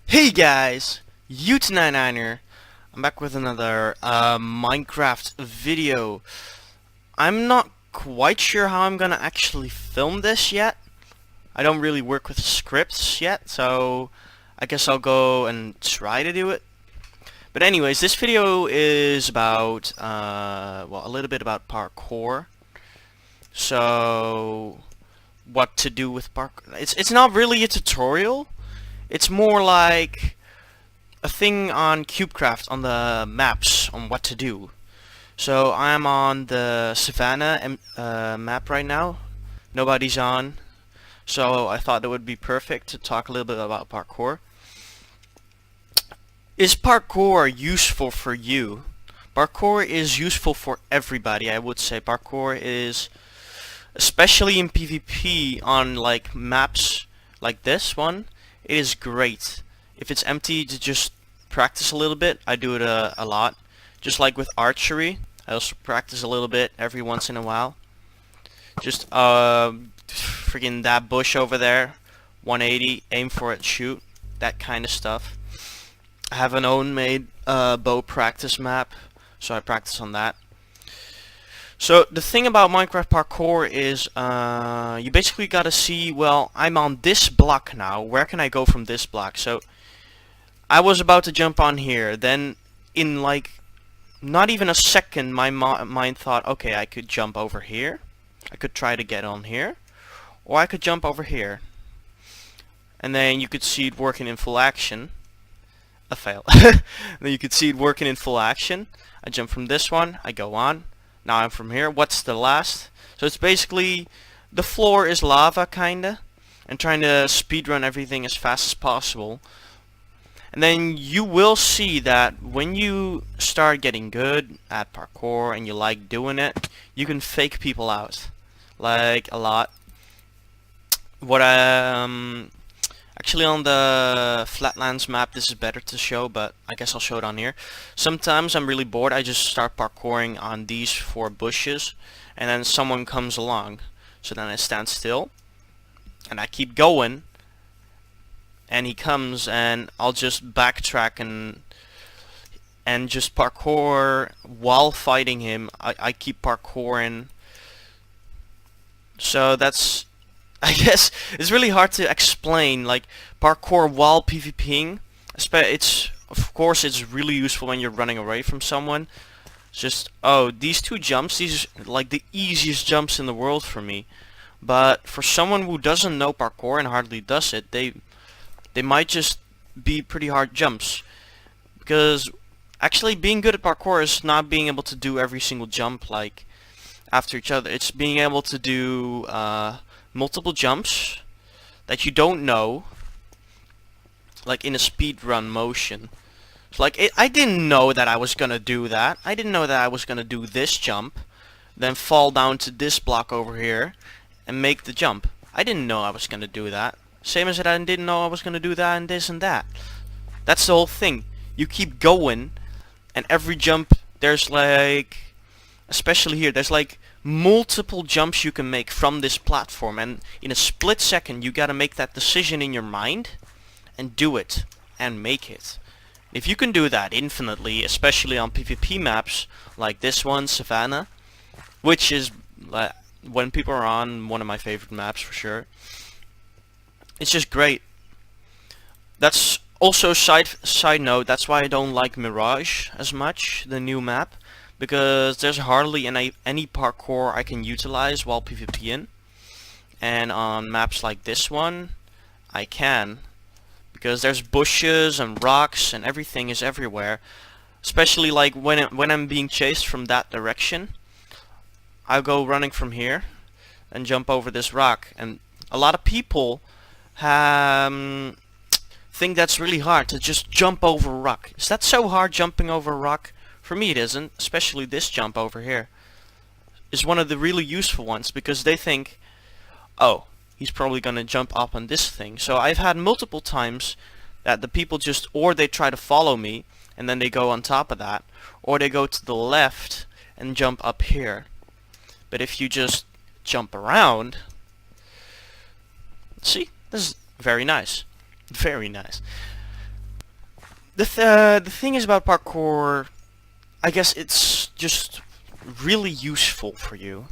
Hey guys, U-Trance. I'm back with another Minecraft video. I'm not quite sure how I'm gonna actually film this yet. I don't really work with scripts yet, so I guess I'll go and try to do it. But anyways, this video is about, well, a little bit about parkour. So, what to do with parkour. It's not really a tutorial. It's more like a thing on cubecraft on the maps on what to do. So I'm on the savannah map right now. Nobody's on. So I thought it would be perfect to talk a little bit about parkour. Is parkour useful for you? Parkour is useful for everybody. I would say parkour is, especially in PvP on like maps like this one, it is great. If it's empty, to just practice a little bit. I do it a lot. Just like with archery, I also practice a little bit every once in a while. Just freaking that bush over there, 180, aim for it, shoot, that kind of stuff. I have an own made bow practice map, so I practice on that. So the thing about Minecraft parkour is you basically gotta see, well, I'm on this block now, where can I go from this block? So I was about to jump on here, then in like not even a second my mind thought, okay, I could jump over here, I could try to get on here, or I could jump over here. And then you could see it working in full action. A fail. Then you could see it working in full action. I jump from this one, I go on. Now I'm from here. What's the last? So it's basically the floor is lava kinda, and trying to speedrun everything as fast as possible. And then you will see that when you start getting good at parkour and you like doing it, you can fake people out, like a lot. What actually on the Flatlands map this is better to show, but I guess I'll show it on here. Sometimes I'm really bored, I just start parkouring on these 4 bushes, and then someone comes along. So then I stand still, and I keep going, and he comes, and I'll just backtrack and just parkour while fighting him. I keep parkouring. So that's, I guess it's really hard to explain, like parkour while PvPing. It's, of course, it's really useful when you're running away from someone. It's just, oh, these 2 jumps, these are like the easiest jumps in the world for me. But for someone who doesn't know parkour and hardly does it, they might just be pretty hard jumps. Because actually being good at parkour is not being able to do every single jump like after each other. It's being able to do multiple jumps that you don't know, like in a speedrun motion. So like I didn't know that I was gonna do that. I didn't know that I was gonna do this jump, then fall down to this block over here, and make the jump. I didn't know I was gonna do that. Same as that I didn't know I was gonna do that and this and that. That's the whole thing. You keep going, and every jump there's like, especially here, there's like multiple jumps you can make from this platform, and in a split second you gotta make that decision in your mind and do it and make it. If you can do that infinitely, especially on PvP maps like this one, Savannah, which is when people are on, one of my favorite maps for sure. It's just great. That's also side note, that's why I don't like Mirage as much, the new map, because there's hardly any parkour I can utilize while PvPing. And on maps like this one, I can, because there's bushes and rocks and everything is everywhere. Especially like when I'm being chased from that direction, I'll go running from here and jump over this rock. And a lot of people think that's really hard to just jump over a rock. Is that so hard, jumping over a rock? For me it isn't, especially this jump over here is one of the really useful ones, because they think, oh, he's probably gonna jump up on this thing. So I've had multiple times that the people just, or they try to follow me and then they go on top of that, or they go to the left and jump up here. But if you just jump around, see, this is very nice. Very nice. the thing is about parkour, I guess it's just really useful for you.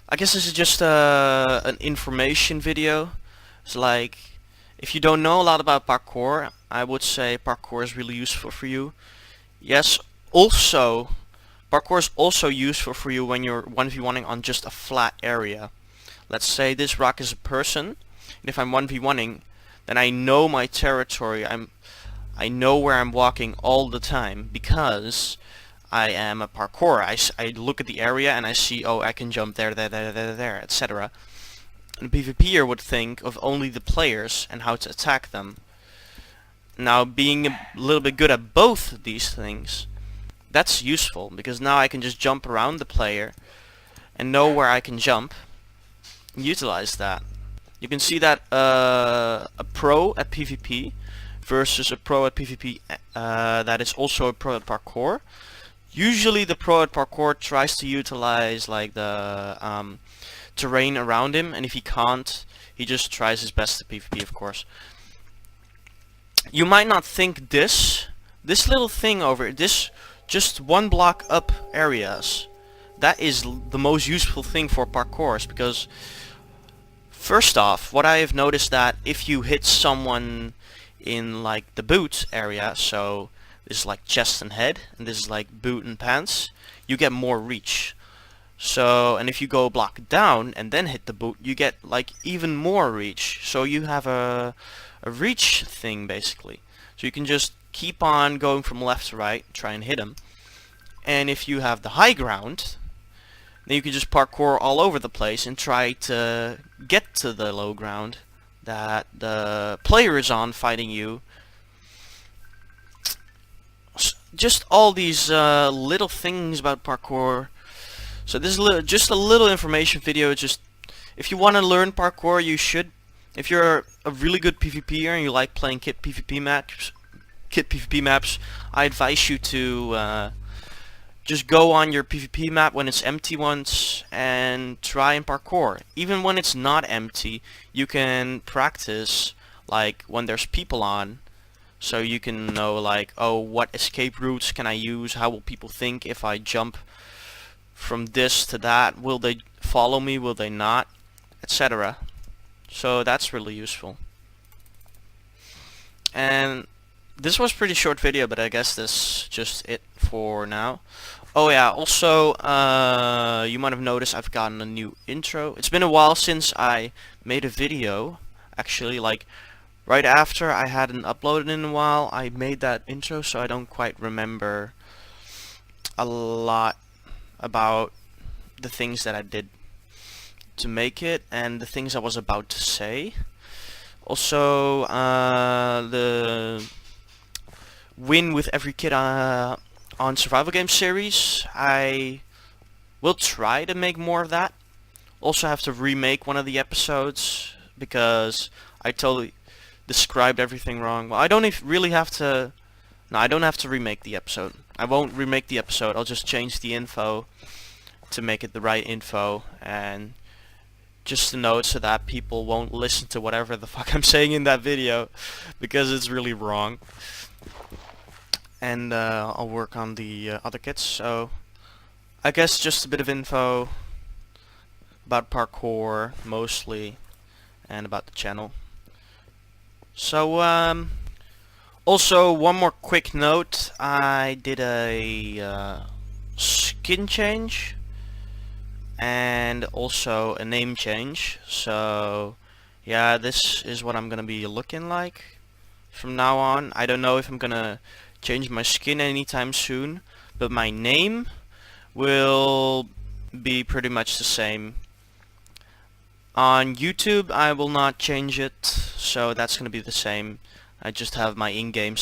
I guess this is just an information video. It's like, if you don't know a lot about parkour, I would say parkour is really useful for you. Yes, also, parkour is also useful for you when you're 1v1ing on just a flat area. Let's say this rock is a person, and if I'm 1v1ing, then I know my territory. I know where I'm walking all the time because I am a parkour. I look at the area and I see, oh, I can jump there, etc. And a PvPer would think of only the players and how to attack them. Now, being a little bit good at both these things, that's useful, because now I can just jump around the player and know where I can jump and utilize that. You can see that a pro at PvP versus a pro at PvP that is also a pro at parkour. Usually the pro at parkour tries to utilize like the terrain around him, and if he can't, he just tries his best at PvP, of course. You might not think this little thing over this, just one block up areas, that is the most useful thing for parkours, because first off, what I have noticed that if you hit someone in like the boot area, so this is like chest and head, and this is like boot and pants, you get more reach. So, and if you go a block down and then hit the boot, you get like even more reach. So you have a reach thing basically. So you can just keep on going from left to right, try and hit him. And if you have the high ground, then you can just parkour all over the place and try to get to the low ground that the player is on fighting you. Just all these little things about parkour. So this is just a little information video. Just if you want to learn parkour, you should. If you're a really good PvPer and you like playing kit PvP maps, I advise you to just go on your PvP map when it's empty once and try and parkour. Even when it's not empty, you can practice like when there's people on, so you can know like, oh, what escape routes can I use? How will people think if I jump from this to that? Will they follow me? Will they not? Etc. So that's really useful. And this was a pretty short video, but I guess this is just it for now. Oh yeah, also you might have noticed I've gotten a new intro. It's been a while since I made a video. Actually, like right after I hadn't uploaded in a while, I made that intro, so I don't quite remember a lot about the things that I did to make it and the things I was about to say. Also, the win with every kid on survival game series, I will try to make more of that. Also have to remake one of the episodes because I totally described everything wrong. Well, I don't really have to. No, I don't have to remake the episode. I won't remake the episode. I'll just change the info to make it the right info, and just to note so that people won't listen to whatever the fuck I'm saying in that video, because it's really wrong. And I'll work on the other kits. So I guess just a bit of info about parkour mostly, and about the channel. So also one more quick note, I did a skin change and also a name change. So yeah, this is what I'm gonna be looking like from now on. I don't know if I'm gonna change my skin anytime soon, but my name will be pretty much the same. On YouTube I will not change it, so that's gonna be the same. I just have my in-game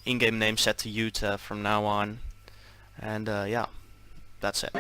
name set to Utah from now on, and yeah, that's it.